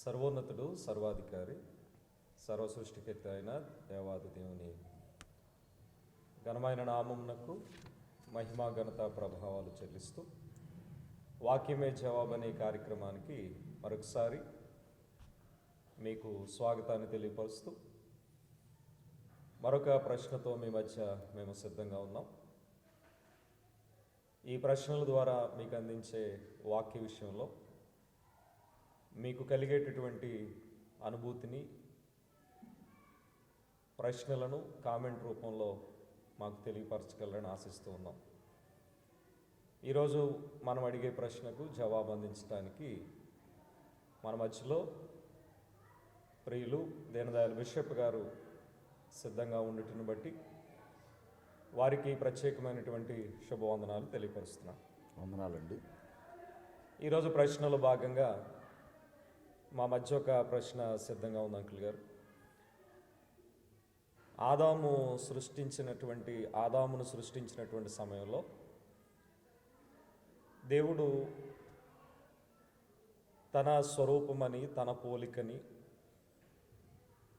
సర్వోన్నతుడు, సర్వాధికారి, సర్వసృష్టికర్త అయిన దేవాది దేవుని ఘనమైన నామమునకు మహిమా ఘనత ప్రభావాలు చెల్లిస్తూ వాక్యమే జవాబు అనే కార్యక్రమానికి మరొకసారి మీకు స్వాగతాన్ని తెలియపరుస్తూ మరొక ప్రశ్నతో మీ మధ్య మేము సిద్ధంగా ఉన్నాం. ఈ ప్రశ్నల ద్వారా మీకు అందించే వాక్య విషయంలో మీకు కలిగేటటువంటి అనుభూతిని, ప్రశ్నలను కామెంట్ రూపంలో మాకు తెలియపరచగలరని ఆశిస్తూ ఉన్నాం. ఈరోజు మనం అడిగే ప్రశ్నకు జవాబు అందించడానికి మన మధ్యలో ప్రియులు దీనదయాళ్ బిషప్ గారు సిద్ధంగా ఉండటం బట్టి వారికి ప్రత్యేకమైనటువంటి శుభవందనాలు తెలియపరుస్తున్నాం. వందనాలండి. ఈరోజు ప్రశ్నలో భాగంగా మా మధ్య ఒక ప్రశ్న సిద్ధంగా ఉంది అంకుల్ గారు. ఆదామును సృష్టించినటువంటి సమయంలో దేవుడు తన స్వరూపమని, తన పోలికని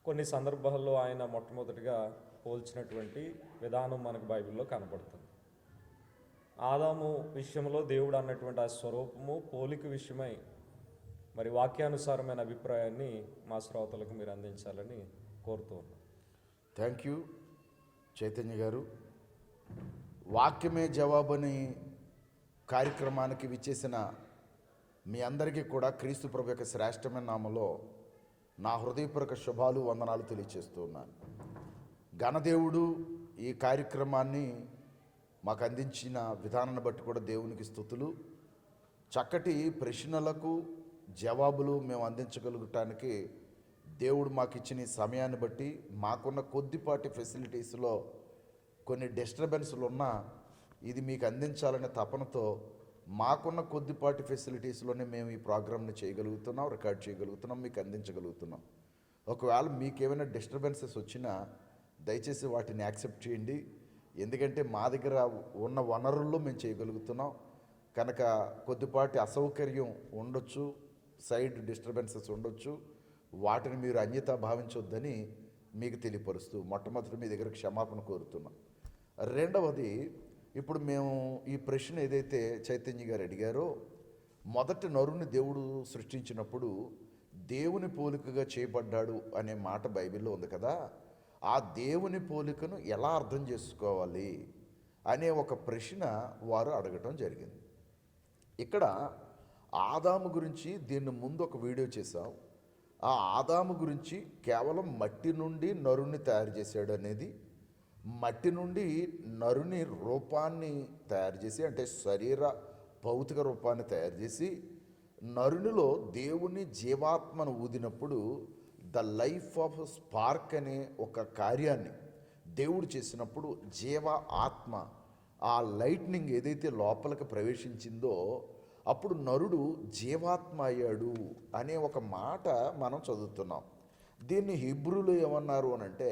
కొన్ని సందర్భాల్లో ఆయన మొట్టమొదటిగా పోల్చినటువంటి విధానం మనకు బైబిల్లో కనపడుతుంది. ఆదాము విషయంలో దేవుడు అన్నటువంటి ఆ స్వరూపము, పోలిక విషయమై మరి వాక్యానుసారమైన అభిప్రాయాన్ని మా శ్రోతలకు మీరు అందించాలని కోరుతూ ఉన్నాం. థ్యాంక్ యూ చైతన్య గారు. వాక్యమే జవాబని కార్యక్రమానికి విచ్చేసిన మీ అందరికీ కూడా క్రీస్తు ప్రభు యొక్క శ్రేష్టమైన నామలో నా హృదయపూర్వక శుభాలు, వందనాలు తెలియచేస్తూ ఉన్నాను. ఘనదేవుడు ఈ కార్యక్రమాన్ని మాకు అందించిన విధానాన్ని బట్టి కూడా దేవునికి స్తుతులు. చక్కటి ప్రశ్నలకు జవాబులు మేము అందించగలుగుటానికి దేవుడు మాకు ఇచ్చిన సమయాన్ని బట్టి, మాకున్న కొద్దిపాటి ఫెసిలిటీస్లో కొన్ని డిస్టర్బెన్స్లు ఉన్నా ఇది మీకు అందించాలనే తపనతో మాకున్న కొద్దిపాటి ఫెసిలిటీస్లోనే మేము ఈ ప్రోగ్రామ్ని చేయగలుగుతున్నాం, రికార్డ్ చేయగలుగుతున్నాం, మీకు అందించగలుగుతున్నాం. ఒకవేళ మీకు ఏమైనా డిస్టర్బెన్సెస్ వచ్చినా దయచేసి వాటిని యాక్సెప్ట్ చేయండి. ఎందుకంటే మా దగ్గర ఉన్న వనరుల్లో మేము చేయగలుగుతున్నాం కనుక కొద్దిపాటి అసౌకర్యం ఉండొచ్చు, సైడ్ డిస్టర్బెన్సెస్ ఉండొచ్చు. వాటిని మీరు అన్యత భావించొద్దని మీకు తెలియపరుస్తూ మొట్టమొదటి మీ దగ్గర క్షమాపణ కోరుతున్నాం. రెండవది, ఇప్పుడు మేము ఈ ప్రశ్న ఏదైతే చైతన్య గారు అడిగారో, మొదటి నరుని దేవుడు సృష్టించినప్పుడు దేవుని పోలికగా చేయబడ్డాడు అనే మాట బైబిల్లో ఉంది కదా. ఆ దేవుని పోలికను ఎలా అర్థం చేసుకోవాలి అనే ఒక ప్రశ్న వారు అడగటం జరిగింది. ఇక్కడ ఆదాము గురించి దీన్ని ముందు ఒక వీడియో చేశాం. ఆ ఆదాము గురించి కేవలం మట్టి నుండి నరుని తయారు చేశాడు అనేది, మట్టి నుండి నరుని రూపాన్ని తయారు చేసి, అంటే శరీర భౌతిక రూపాన్ని తయారు చేసి, నరునిలో దేవుని జీవాత్మను ఊదినప్పుడు ద లైఫ్ ఆఫ్ స్పార్క్ అనే ఒక కార్యాన్ని దేవుడు చేసినప్పుడు జీవ ఆత్మ, ఆ లైట్నింగ్ ఏదైతే లోపలికి ప్రవేశించిందో అప్పుడు నరుడు జీవాత్మ అయ్యాడు అనే ఒక మాట మనం చదువుతున్నాం. దీన్ని హీబ్రూలో ఏమన్నారు అని అంటే,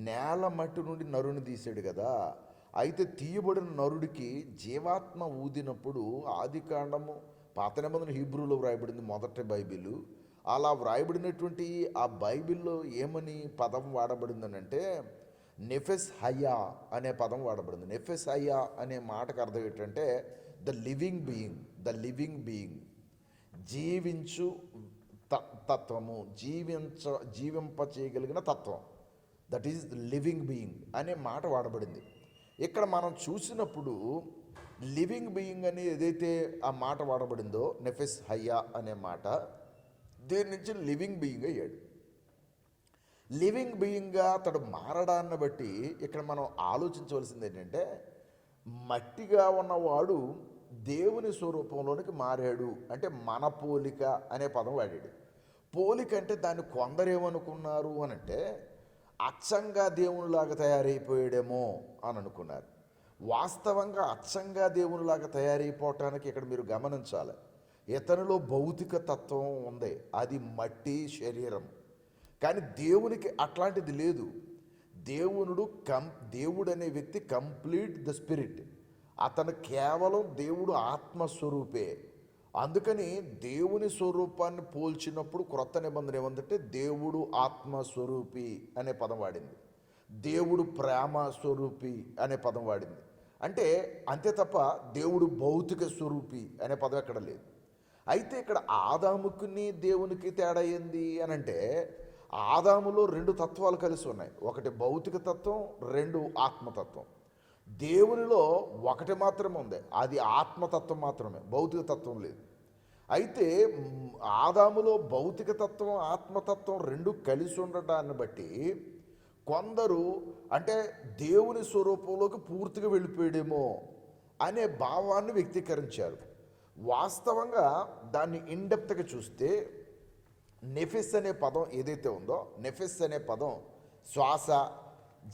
నేల మట్టి నుండి నరుని తీసాడు కదా, అయితే తీయబడిన నరుడికి జీవాత్మ ఊదినప్పుడు, ఆది కాండము పాత నిబంధన హీబ్రూలో వ్రాయబడింది మొదటి బైబిల్. అలా వ్రాయబడినటువంటి ఆ బైబిల్లో ఏమని పదం వాడబడిందని అంటే నెఫెస్ హయా అనే పదం వాడబడింది. నెఫెస్ హయా అనే మాటకు అర్థం ఏంటంటే ద లివింగ్ బీయింగ్, జీవించు తత్వము, జీవింప చేయగలిగిన తత్వం, దట్ ఈజ్ లివింగ్ బీయింగ్ అనే మాట వాడబడింది. ఇక్కడ మనం చూసినప్పుడు లివింగ్ బీయింగ్ అని ఏదైతే ఆ మాట వాడబడిందో, నెఫెస్ హయ్యా అనే మాట, దీని నుంచి లివింగ్ బీయింగ్ అయ్యాడు. లివింగ్ బీయింగ్గా అతడు మారడాన్ని బట్టి ఇక్కడ మనం ఆలోచించవలసింది ఏంటంటే, మట్టిగా ఉన్నవాడు దేవుని స్వరూపంలోనికి మారాడు అంటే మన పోలిక అనే పదం వాడాడు. పోలిక అంటే దాన్ని కొందరేమనుకున్నారు అని అంటే అచ్చంగా దేవునిలాగా తయారైపోయాడేమో అని అనుకున్నారు. వాస్తవంగా అచ్చంగా దేవునిలాగా తయారైపోవటానికి ఇక్కడ మీరు గమనించాలి, ఇతనిలో భౌతిక తత్వం ఉంది, అది మట్టి శరీరం. కానీ దేవునికి అట్లాంటిది లేదు. దేవుడు అనే వ్యక్తి కంప్లీట్ ద స్పిరిట్. అతను కేవలం దేవుడు ఆత్మస్వరూపే. అందుకని దేవుని స్వరూపాన్ని పోల్చినప్పుడు క్రొత్త నిబంధన ఏమందంటే దేవుడు ఆత్మస్వరూపి అనే పదం వాడింది, దేవుడు ప్రేమ స్వరూపి అనే పదం వాడింది. అంటే అంతే తప్ప దేవుడు భౌతిక స్వరూపి అనే పదం ఎక్కడ లేదు. అయితే ఇక్కడ ఆదాముకుని దేవునికి తేడా ఏంది అని అంటే, ఆదాములో రెండు తత్వాలు కలిసి ఉన్నాయి, ఒకటి భౌతిక తత్వం, రెండు ఆత్మతత్వం. దేవునిలో ఒకటి మాత్రమే ఉంది, అది ఆత్మతత్వం మాత్రమే, భౌతిక తత్వం లేదు. అయితే ఆదాములో భౌతిక తత్వం ఆత్మతత్వం రెండు కలిసి ఉండటాన్ని బట్టి కొందరు అంటే దేవుని స్వరూపంలోకి పూర్తిగా వెళ్ళిపోయాడేమో అనే భావాన్ని వ్యక్తీకరించారు. వాస్తవంగా దాన్ని ఇన్డెప్త్గా చూస్తే నెఫెస్ అనే పదం ఏదైతే ఉందో, నెఫెస్ అనే పదం శ్వాస,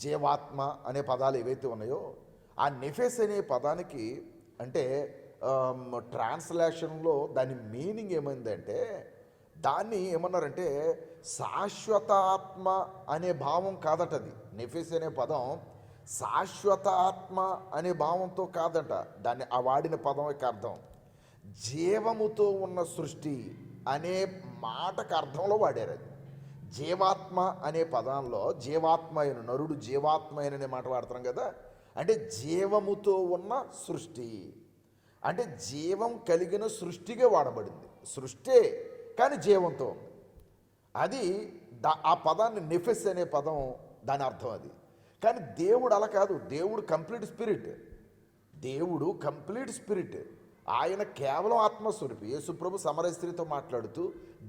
జీవాత్మ అనే పదాలు ఏవైతే ఉన్నాయో, ఆ నెఫెస్ అనే పదానికి అంటే ట్రాన్స్లేషన్లో దాని మీనింగ్ ఏమైందంటే, దాన్ని ఏమన్నారంటే శాశ్వత ఆత్మ అనే భావం కాదటది. నెఫెస్ అనే పదం శాశ్వత ఆత్మ అనే భావంతో కాదట దాన్ని ఆ వాడిన పదం యొక్క అర్థం. జీవముతో ఉన్న సృష్టి అనే మాటకు అర్థంలో వాడారు అది. జీవాత్మ అనే పదంలో జీవాత్మ అయిన నరుడు జీవాత్మ అయిననే మాట వాడతాం కదా, అంటే జీవముతో ఉన్న సృష్టి అంటే జీవం కలిగిన సృష్టిగా వాడబడింది. సృష్టే కానీ జీవంతో ఉంది. అది ఆ పదాన్ని నెఫెస్ అనే పదం దాని అర్థం అది. కానీ దేవుడు అలా కాదు, దేవుడు కంప్లీట్ స్పిరిట్, దేవుడు కంప్లీట్ స్పిరిట్. ఆయన కేవలం ఆత్మస్వరూపి. యేసుప్రభు సమరయ స్త్రీతో మాట్లాడుతూ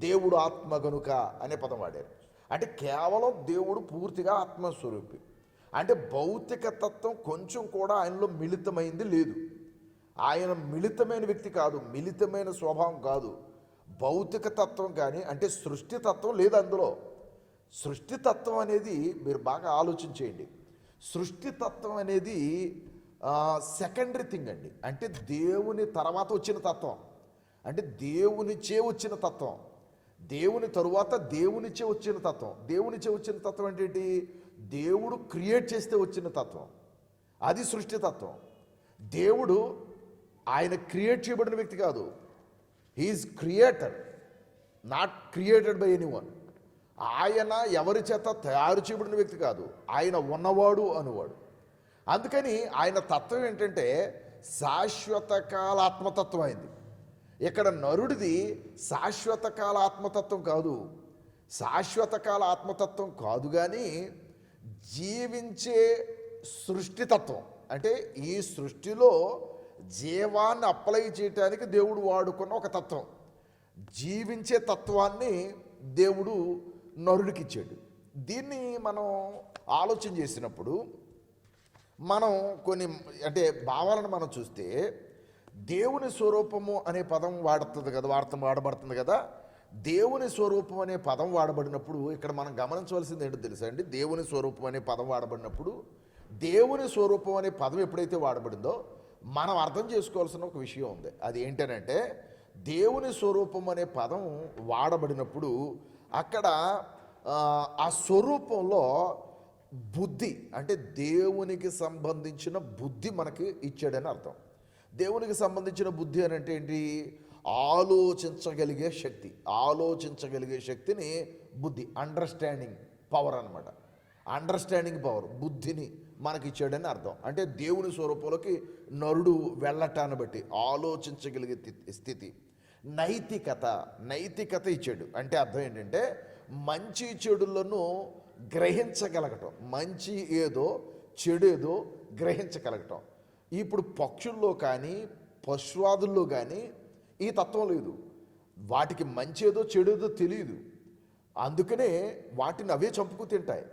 దేవుడు ఆత్మ గనుక అనే పదం వాడారు. అంటే కేవలం దేవుడు పూర్తిగా ఆత్మస్వరూపి. అంటే భౌతిక తత్వం కొంచెం కూడా ఆయనలో మిళితమైంది లేదు. ఆయన మిళితమైన వ్యక్తి కాదు, మిళితమైన స్వభావం కాదు. భౌతిక తత్వం కానీ అంటే సృష్టి తత్వం లేదు అందులో. సృష్టి తత్వం అనేది మీరు బాగా ఆలోచించేయండి. సృష్టి తత్వం అనేది సెకండరీ థింగ్ అండి. అంటే దేవుని తర్వాత వచ్చిన తత్వం, అంటే దేవునిచే వచ్చిన తత్వం, దేవుని తరువాత దేవునిచే వచ్చిన తత్వం. దేవునిచే వచ్చిన తత్వం అంటే ఏంటి? దేవుడు క్రియేట్ చేస్తే వచ్చిన తత్వం, అది సృష్టి తత్వం. దేవుడు ఆయన క్రియేట్ చేయబడిన వ్యక్తి కాదు, he is creator, not created by anyone. ఆయన ఎవరి చేత తయారు చేయబడిన వ్యక్తి కాదు, ఆయన ఉన్నవాడు అనువాడు. అందుకని ఆయన తత్వం ఏంటంటే శాశ్వత కాల ఆత్మతత్వం అయింది. ఇక్కడ నరుడిది శాశ్వత కాల ఆత్మతత్వం కాదు, శాశ్వత కాల ఆత్మతత్వం కాదు, కానీ జీవించే సృష్టితత్వం. అంటే ఈ సృష్టిలో జీవాన్ని అప్లై చేయటానికి దేవుడు వాడుకున్న ఒక తత్వం, జీవించే తత్వాన్ని దేవుడు నరుడికి ఇచ్చాడు. దీన్ని మనం ఆలోచన చేసినప్పుడు మనం కొన్ని అంటే భావాలను మనం చూస్తే, దేవుని స్వరూపము అనే పదం వాడబడుతుంది కదా. దేవుని స్వరూపం అనే పదం వాడబడినప్పుడు ఇక్కడ మనం గమనించవలసింది ఏంటో తెలుసా అండి? దేవుని స్వరూపం అనే పదం వాడబడినప్పుడు, దేవుని స్వరూపం అనే పదం ఎప్పుడైతే వాడబడిందో మనం అర్థం చేసుకోవాల్సిన ఒక విషయం ఉంది. అది ఏంటనంటే, దేవుని స్వరూపం అనే పదం వాడబడినప్పుడు అక్కడ ఆ స్వరూపంలో బుద్ధి అంటే దేవునికి సంబంధించిన బుద్ధి మనకి ఇచ్చాడని అర్థం. దేవునికి సంబంధించిన బుద్ధి అని అంటే ఏంటి? ఆలోచించగలిగే శక్తి, ఆలోచించగలిగే శక్తిని బుద్ధి, అండర్స్టాండింగ్ పవర్ అన్నమాట. అండర్స్టాండింగ్ పవర్, బుద్ధిని మనకి ఇచ్చాడని అర్థం. అంటే దేవుని స్వరూపంలోకి నరుడు వెళ్ళటాన్ని బట్టి ఆలోచించగలిగే స్థితి. నైతికత ఇచ్చాడు. అంటే అర్థం ఏంటంటే మంచి చెడులను గ్రహించగలగటం, మంచి ఏదో చెడు ఏదో గ్రహించగలగటం. ఇప్పుడు పక్షుల్లో కానీ పశువాదుల్లో కానీ ఈ తత్వం లేదు. వాటికి మంచి ఏదో చెడు ఏదో తెలియదు, అందుకనే వాటిని అవే చంపుకు తింటాయి,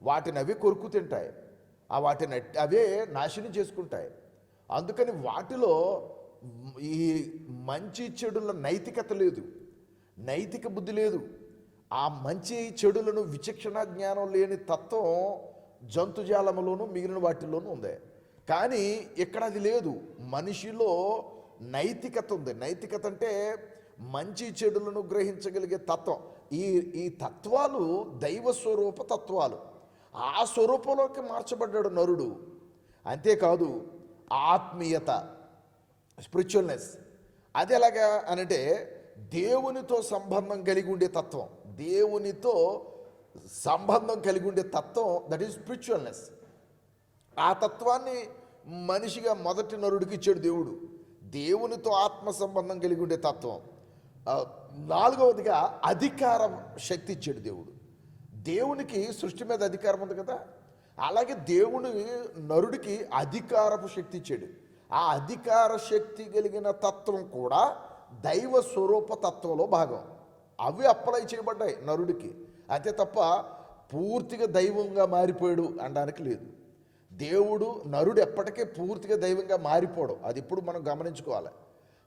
వాటిని అవే కొరుకు తింటాయి, వాటిని అవే నాశనం చేసుకుంటాయి. అందుకని వాటిలో ఈ మంచి చెడుల నైతికత లేదు, నైతిక బుద్ధి లేదు. ఆ మంచి చెడులను విచక్షణ జ్ఞానం లేని తత్వం జంతుజాలములోనూ మిగిలిన వాటిల్లోనూ ఉంది. కానీ ఇక్కడ అది లేదు. మనిషిలో నైతికత ఉంది. నైతికత అంటే మంచి చెడులను గ్రహించగలిగే తత్వం. ఈ తత్వాలు దైవ స్వరూప తత్వాలు. ఆ స్వరూపంలోకి మార్చబడ్డాడు నరుడు. అంతేకాదు ఆత్మీయత, స్పిరిచువల్నెస్, అది ఎలాగా అనంటే దేవునితో సంబంధం కలిగి ఉండే తత్వం, దేవునితో సంబంధం కలిగి ఉండే తత్వం, దట్ ఈస్ స్పిరిచువల్నెస్. ఆ తత్వాన్ని మనిషిగా మొదటి నరుడికి ఇచ్చాడు దేవుడు, దేవునితో ఆత్మ సంబంధం కలిగి ఉండే తత్వం. నాలుగవదిగా అధికార శక్తి ఇచ్చాడు దేవుడు. దేవునికి సృష్టి మీద అధికారం ఉంది కదా, అలాగే దేవుని నరుడికి అధికారపు శక్తి ఇచ్చాడు. ఆ అధికార శక్తి కలిగిన తత్వం కూడా దైవ స్వరూప తత్వంలో భాగం. అవి అప్లై చేయబడ్డాయి నరుడికి, అంతే తప్ప పూర్తిగా దైవంగా మారిపోయాడు అనడానికి లేదు. దేవుడు నరుడు ఎప్పటికీ పూర్తిగా దైవంగా మారిపోడు, అది ఇప్పుడు మనం గమనించుకోవాలి.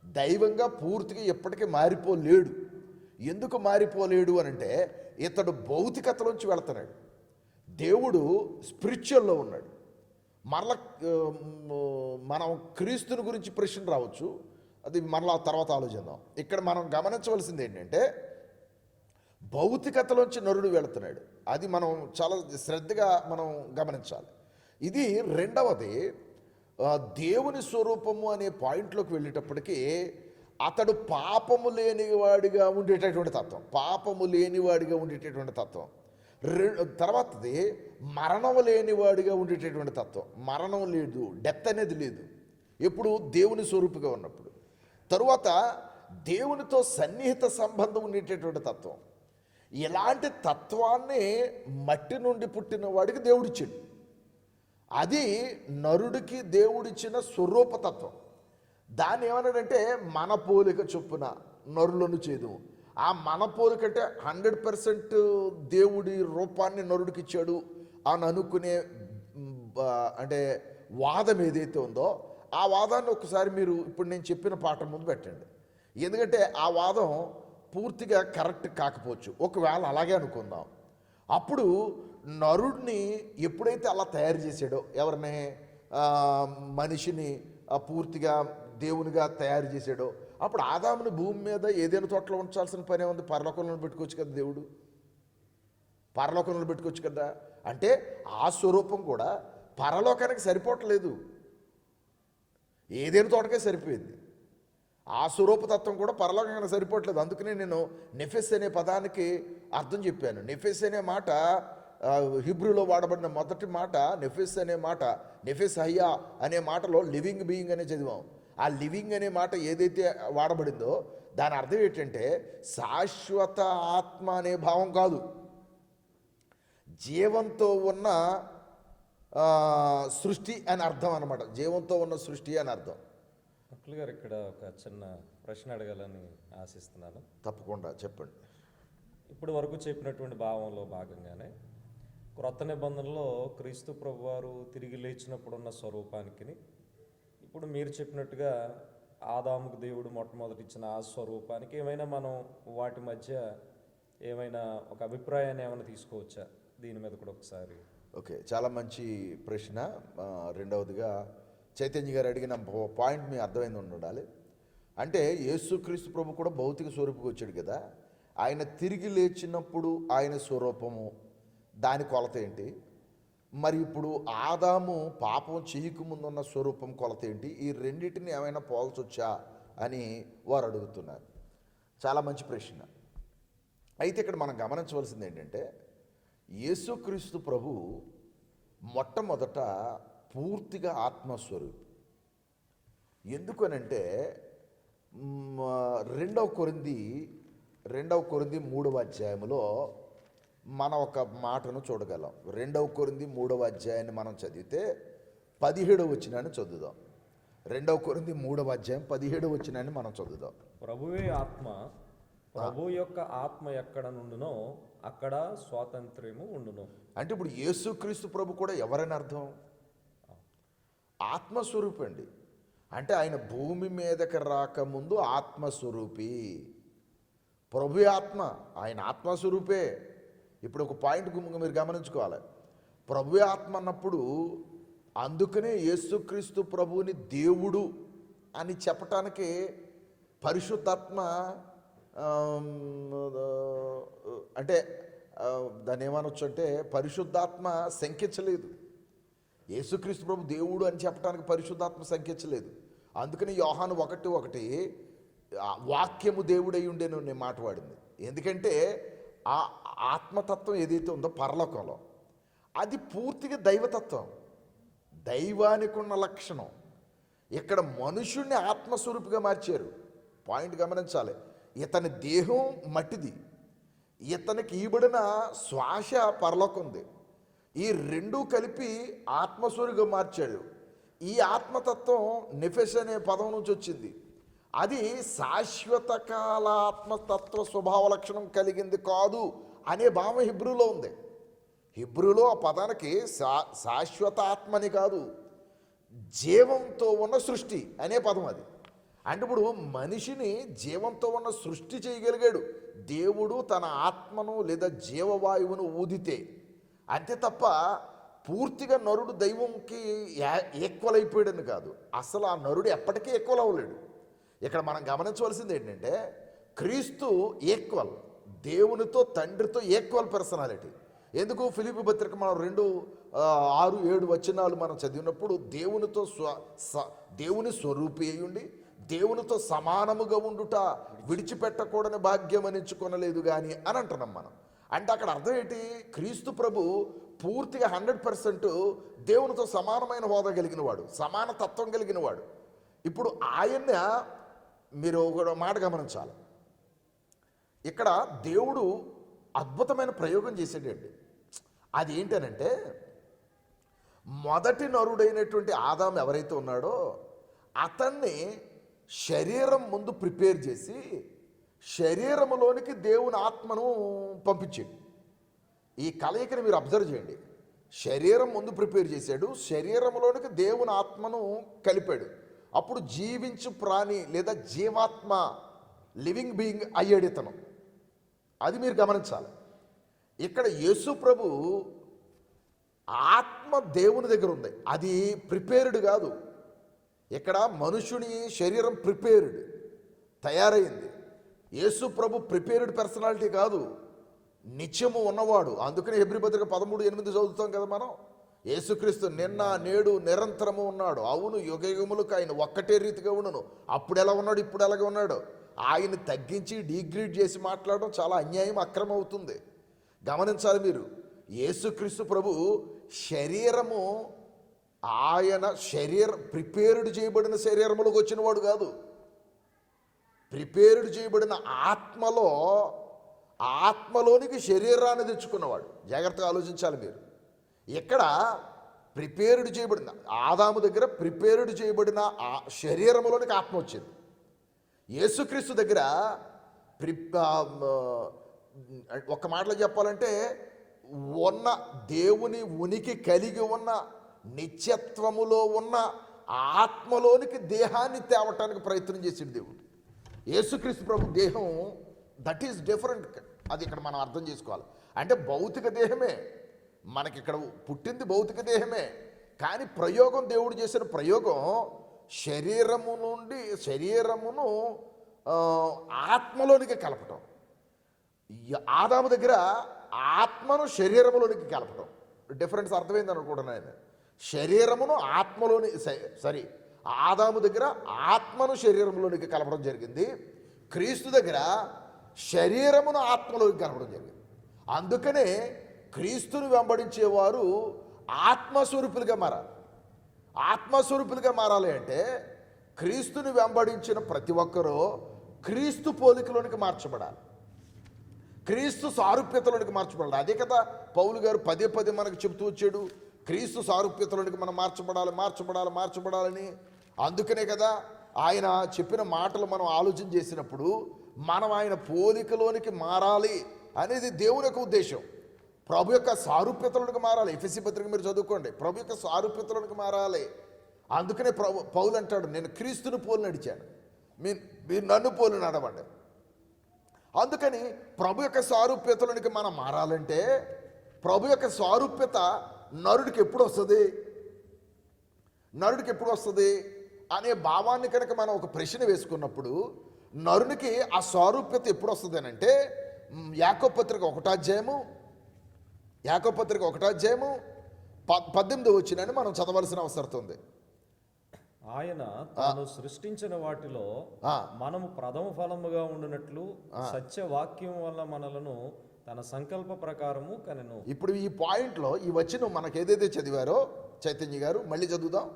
దైవంగా పూర్తిగా ఎప్పటికీ మారిపోలేడు. ఎందుకు మారిపోలేడు అనంటే ఇతడు భౌతికతలోంచి వెళుతున్నాడు, దేవుడు స్పిరిచువల్లో ఉన్నాడు. మరలా మనం క్రీస్తుని గురించి ప్రశ్న రావచ్చు, అది మరలా తర్వాత ఆలోచిద్దాం. ఇక్కడ మనం గమనించవలసింది ఏంటంటే భౌతికతలోంచి నరుడు వెళుతున్నాడు, అది మనం చాలా శ్రద్ధగా మనం గమనించాలి. ఇది రెండవది, దేవుని స్వరూపము అనే పాయింట్లోకి వెళ్ళేటప్పటికీ అతడు పాపము లేనివాడిగా ఉండేటటువంటి తత్వం, పాపము లేనివాడిగా ఉండేటటువంటి తత్వం. తర్వాతది మరణము లేనివాడిగా ఉండేటటువంటి తత్వం, మరణం లేదు, డెత్ అనేది లేదు ఎప్పుడు దేవుని స్వరూపుగా ఉన్నప్పుడు. తరువాత దేవునితో సన్నిహిత సంబంధం ఉండేటటువంటి తత్వం. ఇలాంటి తత్వాన్ని మట్టి నుండి పుట్టిన వాడికి దేవుడిచ్చాడు. అది నరుడికి దేవుడిచ్చిన స్వరూపతత్వం. దాన్ని ఏమన్నాడంటే మన పోలిక చొప్పున నరులను చేదు. ఆ మన పోలిక అంటే 100% దేవుడి రూపాన్ని నరుడికి ఇచ్చాడు అని అనుకునే అంటే వాదం ఏదైతే ఉందో ఆ వాదాన్ని ఒకసారి మీరు ఇప్పుడు నేను చెప్పిన పాఠం ముందు పెట్టండి. ఎందుకంటే ఆ వాదం పూర్తిగా కరెక్ట్ కాకపోవచ్చు. ఒకవేళ అలాగే అనుకుందాం, అప్పుడు నరుడిని ఎప్పుడైతే అలా తయారు చేశాడో, ఎవరిని మనిషిని పూర్తిగా దేవునిగా తయారు చేశాడో, అప్పుడు ఆదాముని భూమి మీద ఏదైనా తోటలో ఉంచాల్సిన పనే ఉంది. పరలోకంలో పెట్టుకోవచ్చు కదా, దేవుడు పరలోకంలో పెట్టుకోవచ్చు కదా. అంటే ఆ స్వరూపం కూడా పరలోకానికి సరిపోవట్లేదు, ఏదైనా తోటకే సరిపోయింది. ఆ స్వరూపతత్వం కూడా పరలోకానికి సరిపోవట్లేదు. అందుకనే నేను నెఫెస్ అనే పదానికి అర్థం చెప్పాను. నెఫెస్ అనే మాట హిబ్రూలో వాడబడిన మొదటి మాట నెఫెస్ అనే మాట, నెఫెస్ హయ్యా అనే మాటలో లివింగ్ బీయింగ్ అనే చదివాం. ఆ లివింగ్ అనే మాట ఏదైతే వాడబడిందో దాని అర్థం ఏంటంటే శాశ్వత ఆత్మ అనే భావం కాదు, జీవంతో ఉన్న సృష్టి అని అర్థం అన్నమాట. జీవంతో ఉన్న సృష్టి అని అర్థం. అఖిల్ గారు, ఇక్కడ ఒక చిన్న ప్రశ్న అడగాలని ఆశిస్తున్నాను. తప్పకుండా చెప్పండి. ఇప్పుడు వరకు చెప్పినటువంటి భావంలో భాగంగానే క్రొత్త నిబంధనలో క్రీస్తు ప్రభువారు తిరిగి లేచినప్పుడున్న స్వరూపానికి, ఇప్పుడు మీరు చెప్పినట్టుగా ఆదాముకు దేవుడు మొట్టమొదటి ఇచ్చిన ఆ స్వరూపానికి ఏమైనా మనం వాటి మధ్య ఏమైనా ఒక అభిప్రాయాన్ని ఏమైనా తీసుకోవచ్చా? దీని మీద కూడా ఒకసారి. ఓకే, చాలా మంచి ప్రశ్న. రెండవదిగా చైతన్య గారు అడిగిన పాయింట్ మీ అర్థమైంది ఉండాలి. అంటే యేసుక్రీస్తు ప్రభు కూడా భౌతిక స్వరూపుకి వచ్చాడు కదా, ఆయన తిరిగి లేచినప్పుడు ఆయన స్వరూపము, దాని కొలత ఏంటి? మరి ఇప్పుడు ఆదాము పాపం చేయకు ముందున్న స్వరూపం కొలత ఏంటి? ఈ రెండింటిని ఏమైనా పోల్చొచ్చా అని వారు అడుగుతున్నారు. చాలా మంచి ప్రశ్న. అయితే ఇక్కడ మనం గమనించవలసింది ఏంటంటే యేసుక్రీస్తు ప్రభు మొట్టమొదట పూర్తిగా ఆత్మస్వరూపి. ఎందుకనంటే 2 కొరింథీ 3వ అధ్యాయంలో మనం ఒక మాటను చూడగలం. 2 కొరింథీ 3వ అధ్యాయాన్ని మనం చదివితే 17వ వచనాన్ని చదువుదాం. 2 కొరింథీ 3వ అధ్యాయం 17వ వచనాన్ని మనం చదువుదాం. ప్రభువే ఆత్మ, ప్రభు యొక్క ఆత్మ ఎక్కడ నుండునో అక్కడ స్వాతంత్ర్యము ఉండును. అంటే ఇప్పుడు యేసుక్రీస్తు ప్రభు కూడా ఎవరని అర్థం? ఆత్మస్వరూపి అండి. అంటే ఆయన భూమి మీదకి రాకముందు ఆత్మస్వరూపి. ప్రభు ఆత్మ, ఆయన ఆత్మస్వరూపే. ఇప్పుడు ఒక పాయింట్ మీరు గమనించుకోవాలి. ప్రభు ఆత్మ అన్నప్పుడు అందుకనే యేసుక్రీస్తు ప్రభువుని దేవుడు అని చెప్పటానికి పరిశుద్ధాత్మ అంటే దాన్ని ఏమనొచ్చు అంటే పరిశుద్ధాత్మ శంకించలేదు. యేసుక్రీస్తు ప్రభు దేవుడు అని చెప్పడానికి పరిశుద్ధాత్మ శంకించలేదు. అందుకని యోహాను 1:1 ఆ వాక్యము దేవుడై ఉండేను నేను మాట వాడింది. ఎందుకంటే ఆ ఆత్మతత్వం ఏదైతే ఉందో పరలోకంలో అది పూర్తిగా దైవతత్వం, దైవానికి ఉన్న లక్షణం. ఇక్కడ మనుషుణ్ణి ఆత్మస్వరూపిగా మార్చారు. పాయింట్ గమనించాలి. ఇతని దేహం మట్టిది, ఇతనికి ఈబడిన శ్వాస పరలోకం ఉంది. ఈ రెండూ కలిపి ఆత్మస్వరూపిగా మార్చాడు. ఈ ఆత్మతత్వం నెఫెస్ అనే పదం నుంచి వచ్చింది. అది శాశ్వత కాల ఆత్మతత్వ స్వభావ లక్షణం కలిగింది కాదు అనే భావం హిబ్రూలో ఉంది. హిబ్రూలో ఆ పదానికి శాశ్వత ఆత్మని కాదు, జీవంతో ఉన్న సృష్టి అనే పదం అది. అంటే ఇప్పుడు మనిషిని జీవంతో ఉన్న సృష్టి చేయగలిగాడు దేవుడు తన ఆత్మను లేదా జీవవాయువును ఊదితే. అంతే తప్ప పూర్తిగా నరుడు దైవంకి ఈక్వల్ అయిపోయాడని కాదు. అసలు ఆ నరుడు ఎప్పటికీ ఈక్వల్ అవ్వలేడు. ఇక్కడ మనం గమనించవలసింది ఏంటంటే క్రీస్తు ఈక్వల్, దేవునితో తండ్రితో ఈక్వల్ పర్సనాలిటీ. ఎందుకు? ఫిలిప్పీ పత్రిక మనం 2:6-7 వచనాలు మనం చదివినప్పుడు దేవునితో దేవుని స్వరూపి అయ్యుండి దేవునితో సమానముగా ఉండుట విడిచిపెట్టకూడని భాగ్యం ఎంచుకొనలేదు కానీ అని అంటున్నాం మనం. అంటే అక్కడ అర్థం ఏంటి? క్రీస్తు ప్రభు పూర్తిగా 100% దేవునితో సమానమైన హోదా కలిగిన వాడు, సమాన తత్వం కలిగిన వాడు. ఇప్పుడు ఆయన మీరు ఒక మాట గమనించాలి. ఇక్కడ దేవుడు అద్భుతమైన ప్రయోగం చేసేటండి. అది ఏంటనంటే మొదటి నరుడైనటువంటి ఆదాము ఎవరైతే ఉన్నాడో అతన్ని శరీరం ముందు ప్రిపేర్ చేసి శరీరములోనికి దేవుని ఆత్మను పంపించాడు. ఈ కలయికని మీరు అబ్జర్వ్ చేయండి. శరీరం ముందు ప్రిపేర్ చేశాడు, శరీరంలోనికి దేవుని ఆత్మను కలిపాడు. అప్పుడు జీవించు ప్రాణి లేదా జీవాత్మ, లివింగ్ బీయింగ్ అయ్యాడు ఇతను. అది మీరు గమనించాలి. ఇక్కడ యేసు ప్రభు ఆత్మ దేవుని దగ్గర ఉంది, అది ప్రిపేర్డ్ కాదు. ఇక్కడ మనుషుని శరీరం ప్రిపేర్డ్ తయారైంది. యేసు ప్రభు ప్రిపేర్డ్ పర్సనాలిటీ కాదు, నిత్యము ఉన్నవాడు. అందుకని హెబ్రీ పత్రిక 13:8 చదువుతాం కదా మనం. యేసుక్రీస్తు నిన్న నేడు నిరంతరము ఉన్నాడు. అవును, యుగయుగములకు ఆయన ఒక్కటే రీతిగా ఉండను. అప్పుడు ఎలా ఉన్నాడు, ఇప్పుడు ఎలాగ ఉన్నాడు. ఆయన తగ్గించి డిగ్రేడ్ చేసి మాట్లాడడం చాలా అన్యాయం, అక్రమం అవుతుంది. గమనించాలి మీరు. యేసుక్రీస్తు ప్రభు శరీరము ఆయన ప్రిపేర్డ్ చేయబడిన శరీరములకు వచ్చినవాడు కాదు. ప్రిపేర్డ్ చేయబడిన ఆత్మలోనికి శరీరాన్ని తెచ్చుకున్నవాడు. జాగ్రత్తగా ఆలోచించాలి మీరు. ఇక్కడ ప్రిపేర్డ్ చేయబడిన ఆదాము దగ్గర ప్రిపేర్డ్ చేయబడిన శరీరంలోనికి ఆత్మ వచ్చింది. యేసుక్రీస్తు దగ్గర ఒక మాటలో చెప్పాలంటే ఉన్న దేవుని ఉనికి కలిగి ఉన్న నిత్యత్వములో ఉన్న ఆత్మలోనికి దేహాన్ని తేవటానికి ప్రయత్నం చేసిండు దేవుడు. యేసుక్రీస్తు ప్రభు దేహం దట్ ఈస్ డిఫరెంట్. అది ఇక్కడ మనం అర్థం చేసుకోవాలి. అంటే భౌతిక దేహమే, మనకి ఇక్కడ పుట్టింది భౌతిక దేహమే, కానీ ప్రయోగం దేవుడు చేసిన ప్రయోగం శరీరమును ఆత్మలోనికి కలపటం. ఆదాము దగ్గర ఆత్మను శరీరములోనికి కలపటం. డిఫరెన్స్ అర్థమైంది అనుకుంటున్నాను నేను. శరీరమును ఆత్మలోని ఆదాము దగ్గర ఆత్మను శరీరంలోనికి కలపడం జరిగింది. క్రీస్తు దగ్గర శరీరమును ఆత్మలోకి కలపడం జరిగింది. అందుకనే క్రీస్తుని వెంబడించేవారు ఆత్మస్వరూపులుగా మారాలి. ఆత్మస్వరూపులుగా మారాలి అంటే క్రీస్తుని వెంబడించిన ప్రతి ఒక్కరూ క్రీస్తు పోలికలోనికి మార్చబడాలి, క్రీస్తు సారూప్యతలోనికి మార్చబడాలి. అదే కదా పౌలు గారు పదే మనకు చెబుతూ వచ్చాడు, క్రీస్తు సారూప్యతలోనికి మనం మార్చబడాలని. అందుకనే కదా ఆయన చెప్పిన మాటలు మనం ఆలోచన చేసినప్పుడు మనం ఆయన పోలికలోనికి మారాలి అనేది దేవుని యొక్క ఉద్దేశం. ప్రభు యొక్క సారూప్యతలోనికి మారాలి. ఎఫెసీ పత్రిక మీరు చదువుకోండి. ప్రభు యొక్క సారూప్యతలోనికి మారాలి. అందుకనే పౌలు అంటాడు, నేను క్రీస్తుని పోలి నడిచాను, మీరు నన్ను పోలి నడవండి. అందుకని ప్రభు యొక్క సారూప్యతలోనికి మనం మారాలంటే ప్రభు యొక్క సారూప్యత నరుడికి ఎప్పుడు వస్తుంది అనే భావాన్ని కనుక మనం ఒక ప్రశ్న వేసుకున్నప్పుడు నరునికి ఆ సారూప్యత ఎప్పుడు వస్తుంది అని అంటే యాకోబు పత్రిక 1వ అధ్యాయము 18వ వచనాన్ని మనం చదవాల్సిన అవసరం ఉంది. ఆయన తాను సృష్టించిన వాటిలో ఆ, మనము ప్రథమ ఫలముగా ఉండునట్లు సత్యవాక్యం వల్ల మనలను తన సంకల్ప ప్రకారము కనెను. ఇప్పుడు ఈ పాయింట్లో ఈ వచనం మనకు ఏదైతే చదివారో చైతన్య గారు మళ్ళీ చదువుదాం.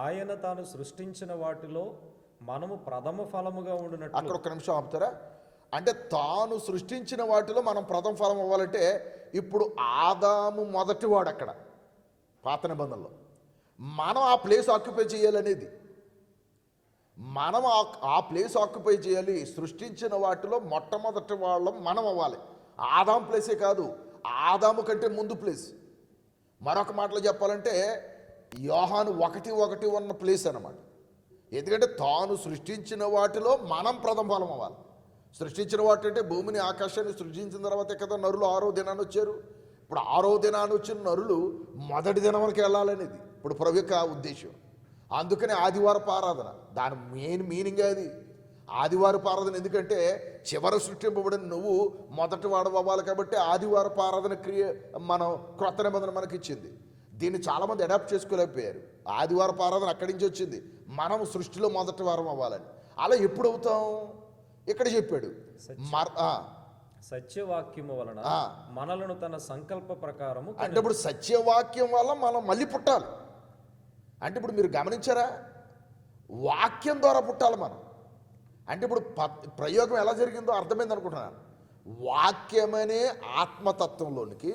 ఆయన తాను సృష్టించిన వాటిలో మనము ప్రథమ ఫలముగా ఉండునట్లు. అక్కడ ఒక్క నిమిషం ఆపుతారా? అంటే తాను సృష్టించిన వాటిలో మనం ప్రథమ ఫలం అవ్వాలంటే ఇప్పుడు ఆదాము మొదటివాడు అక్కడ పాత నిబంధనలో. మనం ఆ ప్లేస్ ఆక్యుపై చేయాలనేది, మనం ఆ ప్లేస్ ఆక్యుపై చేయాలి. సృష్టించిన వాటిలో మొట్టమొదటి వాళ్ళం మనం అవ్వాలి. ఆదాము ప్లేసే కాదు, ఆదాము కంటే ముందు ప్లేస్. మరొక మాటలో చెప్పాలంటే యోహాను 1:1 ఉన్న ప్లేస్ అన్నమాట. ఎందుకంటే తాను సృష్టించిన వాటిలో మనం ప్రథమ ఫలం అవ్వాలి. సృష్టించిన వాటి అంటే భూమిని ఆకాశాన్ని సృష్టించిన తర్వాతే కదా నరులు 6వ దినాన్ని వచ్చారు. ఇప్పుడు 6వ దినాన్ని వచ్చిన నరులు మొదటి దినానికి వెళ్ళాలనేది ఇప్పుడు ప్రభు యొక్క ఉద్దేశం. అందుకనే ఆదివారపు ఆరాధన, దాని మెయిన్ మీనింగ్ అది ఆదివారపు ఆరాధన. ఎందుకంటే చివర సృష్టింపబడిన నువ్వు మొదటి వాడు అవ్వాలి కాబట్టి ఆదివారపు ఆరాధన మనం క్రొత్త నిబంధన మనకి ఇచ్చింది. దీన్ని చాలామంది అడాప్ట్ చేసుకోలేకపోయారు. ఆదివారపు ఆరాధన అక్కడి నుంచి వచ్చింది, మనం సృష్టిలో మొదటి వారం అవ్వాలని. అలా ఎప్పుడు అవుతాం? ఇక్కడ చెప్పాడు సత్యవాక్యము వలన మనలను తన సంకల్ప ప్రకారము. అంటే ఇప్పుడు సత్యవాక్యం వల్ల మనం మళ్ళీ పుట్టాలి. అంటే ఇప్పుడు మీరు గమనించారా, వాక్యం ద్వారా పుట్టాలి మనం. అంటే ఇప్పుడు ప్రయోగం ఎలా జరిగిందో అర్థమైంది అనుకుంటున్నాను. వాక్యమనే ఆత్మతత్వంలోనికి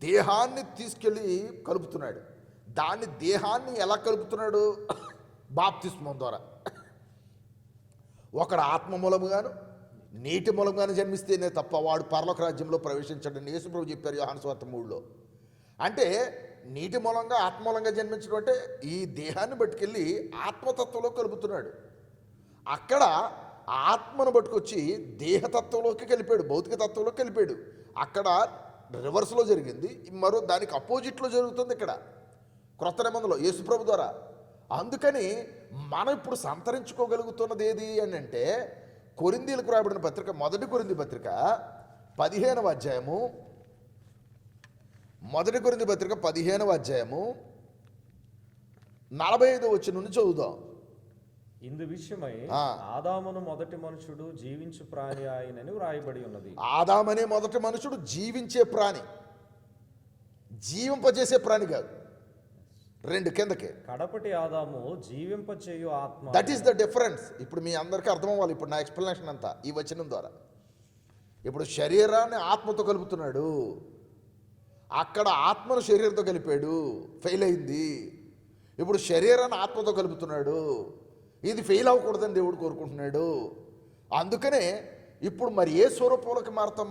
దేహాన్ని తీసుకెళ్ళి కలుపుతున్నాడు. దాన్ని దేహాన్ని ఎలా కలుపుతున్నాడు? బాప్తిస్మం ద్వారా. ఒకడు ఆత్మ మూలముగాను నీటి మూలంగాను జన్మిస్తేనే తప్ప వాడు పరలోక రాజ్యంలో ప్రవేశించడని యేసుప్రభు చెప్పారు యోహాను సువార్త 3లో. అంటే నీటి మూలంగా ఆత్మ మూలంగా జన్మించడం అంటే ఈ దేహాన్ని పట్టుకెళ్ళి ఆత్మతత్వంలో కలుపుతున్నాడు. అక్కడ ఆత్మను పట్టుకొచ్చి దేహతత్వంలోకి కలిపాడు, భౌతిక తత్వంలోకి కలిపాడు. అక్కడ రివర్స్లో జరిగింది, మరో దానికి అపోజిట్లో జరుగుతుంది ఇక్కడ క్రొత్త నిబంధనలో యేసుప్రభు ద్వారా. అందుకని మనం ఇప్పుడు సంతరించుకోగలుగుతున్నది ఏది అని అంటే కొరింథీయులకు రాయబడిన పత్రిక, మొదటి కొరింథీ పత్రిక 15వ అధ్యాయము, మొదటి కొరింథీ పత్రిక 15వ అధ్యాయము 45వ వచనం నుండి చదువుదాం. ఇందు విషయమై ఆదామును మొదటి మనుషుడు జీవించు ప్రాణి ఆయనని వ్రాయబడి ఉన్నది. ఆదామనే మొదటి మనుషుడు జీవించే ప్రాణి, జీవింపజేసే ప్రాణి కాదు. 2 కిందకి కడపటి ఆదాము జీవింపచేయు ఆత్మ. That is the difference. ఇప్పుడు మీ అందరికీ అర్థం అవ్వాలి ఇప్పుడు నా ఎక్స్ప్లెనేషన్ అంతా ఈ వచనం ద్వారా. ఇప్పుడు శరీరాన్ని ఆత్మతో కలుపుతున్నాడు, అక్కడ ఆత్మను శరీరంతో కలిపాడు, ఫెయిల్ అయింది. ఇప్పుడు శరీరాన్ని ఆత్మతో కలుపుతున్నాడు, ఇది ఫెయిల్ అవ్వకూడదని దేవుడు కోరుకుంటున్నాడు. అందుకనే ఇప్పుడు మరి ఏ స్వరూపంలోకి మారుతాం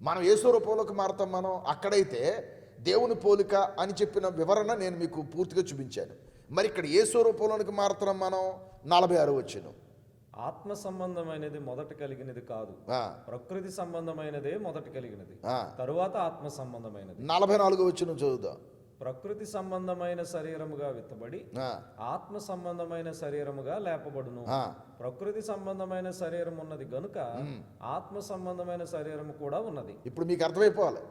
మనం ఏ స్వరూపంలోకి మారుతాం మనం? అక్కడైతే దేవుని పోలిక అని చెప్పిన వివరణ నేను మీకు పూర్తిగా చూపించాను. మరి ఇక్కడ ఏ స్వరూపంలోనికి మారుతున్నాం మనం? 46వ వచనం. ఆత్మ సంబంధమైనది మొదట కలిగినది కాదు, ప్రకృతి సంబంధమైనదే మొదట కలిగినది, తరువాత ఆత్మ సంబంధమైనది. 44వ వచనం చదువుదాం. ప్రకృతి సంబంధమైన శరీరముగా విత్తబడి ఆత్మ సంబంధమైన శరీరముగా లేపబడును. ప్రకృతి సంబంధమైన శరీరం ఉన్నది గనుక ఆత్మ సంబంధమైన శరీరము కూడా ఉన్నది. ఇప్పుడు మీకు అర్థమైపోవాలి,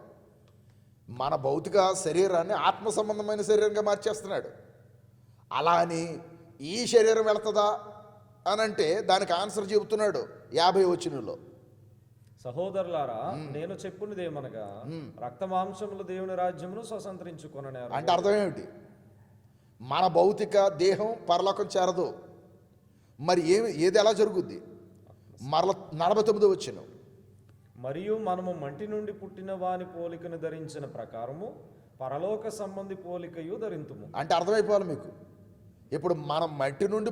మన భౌతిక శరీరాన్ని ఆత్మ సంబంధమైన శరీరంగా మార్చేస్తున్నాడు. అలా అని ఈ శరీరం వెళుతుందా అని అంటే దానికి ఆన్సర్ చెబుతున్నాడు 50వ వచనంలో. సహోదరులారా, నేను చెప్పున్నదేమనగా రక్త మాంసములు దేవుని రాజ్యమును స్వతంత్రించుకొనని. అంటే అర్థం ఏమిటి? మన భౌతిక దేహం పరలోకం చేరదు. మరి ఏది ఎలా జరుగుద్ది? మరల 49వ వచనం. మరియు మనము మంటి నుండి పుట్టిన వాని పోలికను ధరించిన ప్రకారము పరలోక సంబంధి పోలికయు ధరింతుము. అంటే అర్థమైపోవాలి మీకు. ఇప్పుడు మనం మట్టి నుండి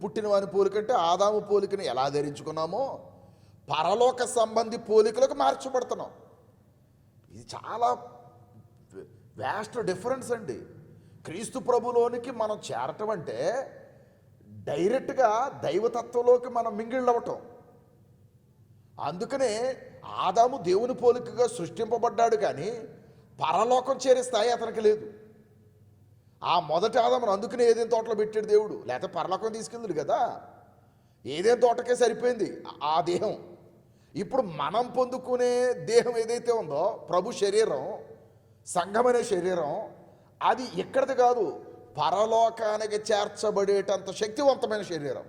పుట్టిన వాని పోలికంటే ఆదాము పోలికను ఎలా ధరించుకున్నామో పరలోక సంబంధి పోలికలకు మార్చబడుతున్నాం. ఇది చాలా వ్యాస్ట్ డిఫరెన్స్ అండి. క్రీస్తు ప్రభులోనికి మనం చేరటం అంటే డైరెక్ట్గా దైవతత్వంలోకి మనం మింగిళ్ళవటం. అందుకనే ఆదాము దేవుని పోలికగా సృష్టింపబడ్డాడు, కానీ పరలోకం చేరే స్థాయి అతనికి లేదు. ఆ మొదటి ఆదామును అందుకనే ఏదేం తోటలో పెట్టాడు దేవుడు, లేకపోతే పరలోకం తీసుకెళ్ళాడు కదా. ఏదేం తోటకే సరిపోయింది ఆ దేహం. ఇప్పుడు మనం పొందుకునే దేహం ఏదైతే ఉందో ప్రభు శరీరం, సంఘమనే శరీరం, అది ఎక్కడిది కాదు, పరలోకానికి చేర్చబడేటంత శక్తివంతమైన శరీరం.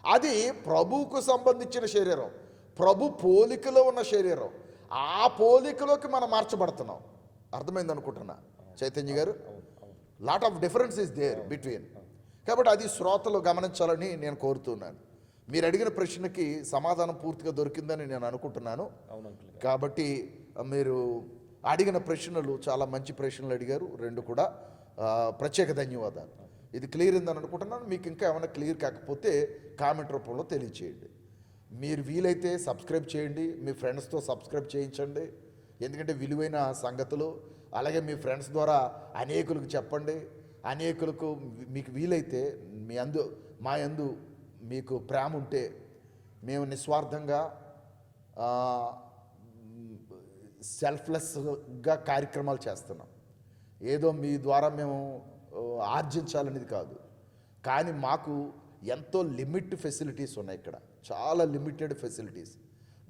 అది ప్రభువుకు సంబంధించిన శరీరం, ప్రభు పోలికలో ఉన్న శరీరం. ఆ పోలికలోకి మనం మార్చబడుతున్నాం. అర్థమైంది అనుకుంటున్నా చైతన్య గారు? Lot of difference is there between. కాబట్టి అది శ్రోతలు గమనించాలని నేను కోరుతున్నాను. మీరు అడిగిన ప్రశ్నకి సమాధానం పూర్తిగా దొరికిందని నేను అనుకుంటున్నాను. కాబట్టి మీరు అడిగిన ప్రశ్నలు చాలా మంచి ప్రశ్నలు అడిగారు, రెండు కూడా ప్రత్యేక ధన్యవాదాలు. ఇది క్లియర్ అయిందని అనుకుంటున్నాను. మీకు ఇంకా ఏమైనా క్లియర్ కాకపోతే కామెంట్ రూపంలో తెలియచేయండి. మీరు వీలైతే సబ్స్క్రైబ్ చేయండి, మీ ఫ్రెండ్స్తో సబ్స్క్రైబ్ చేయించండి. ఎందుకంటే విలువైన సంగతులు. అలాగే మీ ఫ్రెండ్స్ ద్వారా అనేకులకు చెప్పండి. అనేకులకు మీకు వీలైతే మా యందు మీకు ప్రేమ ఉంటే మేము నిస్వార్థంగా సెల్ఫ్లెస్గా కార్యక్రమాలు చేస్తున్నాం. ఏదో మీ ద్వారా మేము ఆర్జించాలనేది కాదు, కానీ మాకు ఎంతో లిమిట్ ఫెసిలిటీస్ ఉన్నాయి. ఇక్కడ చాలా లిమిటెడ్ ఫెసిలిటీస్,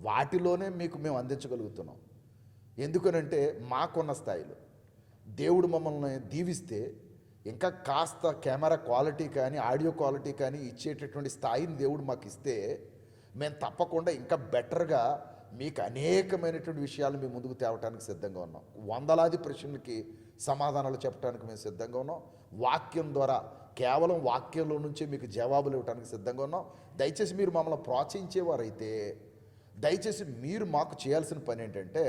వాటిలోనే మీకు మేము అందించగలుగుతున్నాం. ఎందుకనంటే మాకున్న స్థాయిలో దేవుడు మమ్మల్ని దీవిస్తే ఇంకా కాస్త కెమెరా క్వాలిటీ కానీ ఆడియో క్వాలిటీ కానీ ఇచ్చేటటువంటి స్థాయిని దేవుడు మాకు ఇస్తే మేము తప్పకుండా ఇంకా బెటర్గా మీకు అనేకమైనటువంటి విషయాలు మేము ముందుకు తేవటానికి సిద్ధంగా ఉన్నాం. వందలాది ప్రశ్నలకి సమాధానాలు చెప్పడానికి మేము సిద్ధంగా ఉన్నాం. వాక్యం ద్వారా, కేవలం వాక్యంలో నుంచే మీకు జవాబులు ఇవ్వడానికి సిద్ధంగా ఉన్నాం. దయచేసి మీరు మమ్మల్ని ప్రోత్సహించేవారైతే దయచేసి మీరు మాకు చేయాల్సిన పని ఏంటంటే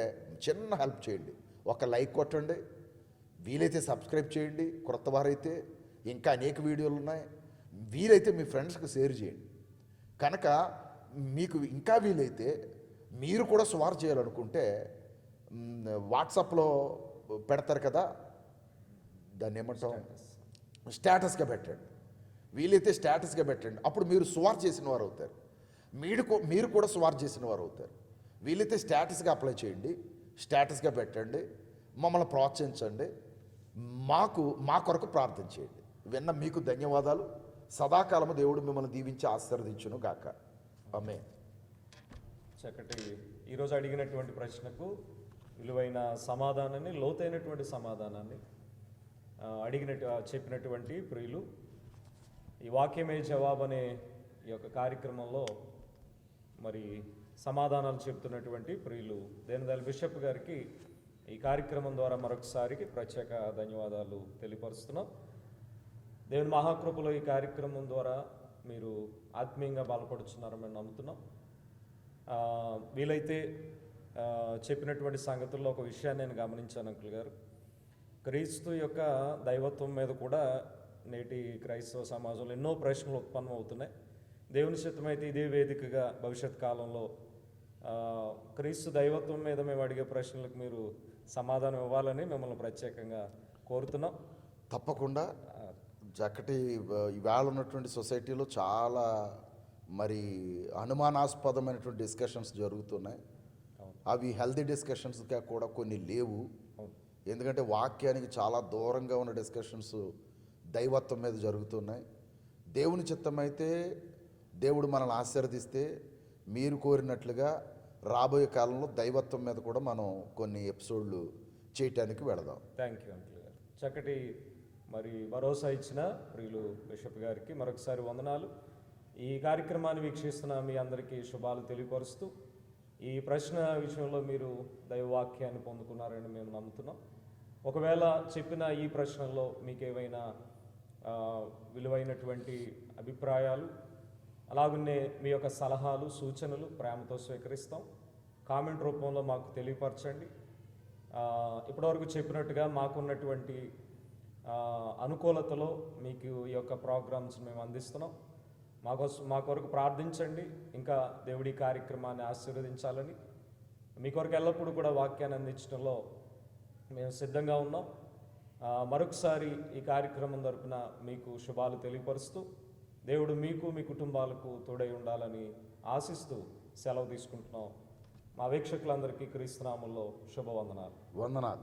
చిన్న హెల్ప్ చేయండి. ఒక లైక్ కొట్టండి, వీలైతే సబ్స్క్రైబ్ చేయండి. క్రొత్త వారైతే ఇంకా అనేక వీడియోలు ఉన్నాయి, వీలైతే మీ ఫ్రెండ్స్కి షేర్ చేయండి. కనుక మీకు ఇంకా వీలైతే మీరు కూడా సువార్ చేయాలనుకుంటే వాట్సాప్లో పెడతారు కదా, దాన్ని ఏమంటాం, స్టేటస్గా పెట్టండి. వీలైతే స్టేటస్గా పెట్టండి. అప్పుడు మీరు సువార్ చేసిన వారు అవుతారు. మీరు కూడా సువార్ చేసిన వారు అవుతారు. వీలైతే స్టేటస్గా అప్లై చేయండి, స్టేటస్గా పెట్టండి, మమ్మల్ని ప్రోత్సహించండి, మా కొరకు ప్రార్థన చేయండి. విన్న మీకు ధన్యవాదాలు. సదాకాలము దేవుడు మిమ్మల్ని దీవించి ఆశీర్వదించును గాక. ఆమేన్. చక్కటి ఈరోజు అడిగినటువంటి ప్రశ్నకు విలువైన సమాధానాన్ని, లోతైనటువంటి సమాధానాన్ని చెప్పినటువంటి ప్రియులు, ఈ వాక్యమే జవాబు అనే ఈ యొక్క కార్యక్రమంలో మరి సమాధానాలు చెప్తున్నటువంటి ప్రియులు దేనిదల్ బిషప్ గారికి ఈ కార్యక్రమం ద్వారా మరొకసారికి ప్రత్యేక ధన్యవాదాలు తెలియపరుస్తున్నాం. దేవుని మహాకృపలో ఈ కార్యక్రమం ద్వారా మీరు ఆత్మీయంగా బలపడుతున్నారని మేము నమ్ముతున్నాం. వీలైతే చెప్పినటువంటి సంగతుల్లో ఒక విషయాన్ని నేను గమనించాను అంకుల్ గారు. క్రీస్తు యొక్క దైవత్వం మీద కూడా నేటి క్రైస్తవ సమాజంలో ఎన్నో ప్రశ్నలు ఉత్పన్నం అవుతున్నాయి. దేవుని చిత్తమైతే ఇదే వేదికగా భవిష్యత్ కాలంలో క్రీస్తు దైవత్వం మీద మేము అడిగే ప్రశ్నలకు మీరు సమాధానం ఇవ్వాలని మిమ్మల్ని ప్రత్యేకంగా కోరుతున్నాం. తప్పకుండా. చక్కటి ఇవాళ ఉన్నటువంటి సొసైటీలో చాలా మరి అనుమానాస్పదమైనటువంటి డిస్కషన్స్ జరుగుతున్నాయి. అవి హెల్తీ డిస్కషన్స్గా కూడా కొన్ని లేవు. ఎందుకంటే వాక్యానికి చాలా దూరంగా ఉన్న డిస్కషన్స్ దైవత్వం మీద జరుగుతున్నాయి. దేవుని చిత్తమైతే దేవుడు మనల్ని ఆశీర్వదిస్తే మీరు కోరినట్లుగా రాబోయే కాలంలో దైవత్వం మీద కూడా మనం కొన్ని ఎపిసోడ్లు చేయటానికి వెళదాం. థ్యాంక్ యూ అంకుల్ గారు. చక్కటి మరి భరోసా ఇచ్చిన ప్రియులు బిషప్ గారికి మరొకసారి వందనాలు. ఈ కార్యక్రమాన్ని వీక్షిస్తున్న మీ అందరికీ శుభాలు తెలియపరుస్తూ, ఈ ప్రశ్న విషయంలో మీరు దైవవాక్యాన్ని పొందుకున్నారని మేము నమ్ముతున్నాం. ఒకవేళ చెప్పిన ఈ ప్రశ్నల్లో మీకు ఏవైనా విలువైనటువంటి అభిప్రాయాలు, అలాగనే మీ యొక్క సలహాలు, సూచనలు ప్రేమతో స్వీకరిస్తాం. కామెంట్ రూపంలో మాకు తెలియపరచండి. ఇప్పటివరకు చెప్పినట్టుగా మాకున్నటువంటి అనుకూలతలో మీకు ఈ యొక్క ప్రోగ్రామ్స్ మేము అందిస్తున్నాం. మా కొరకు ప్రార్థించండి. ఇంకా దేవుడి కార్యక్రమాన్ని ఆశీర్వదించాలని, మీ కొరకు ఎల్లప్పుడూ కూడా వాక్యాన్ని అందించడంలో మేము సిద్ధంగా ఉన్నాం. మరొకసారి ఈ కార్యక్రమం తరపున మీకు శుభాలు తెలియపరుస్తూ, దేవుడు మీకు, మీ కుటుంబాలకు తోడై ఉండాలని ఆశిస్తూ సెలవు తీసుకుంటున్నాం. మా వీక్షకులందరికీ క్రీస్తునామంలో శుభవందనాలు. వందనాలు.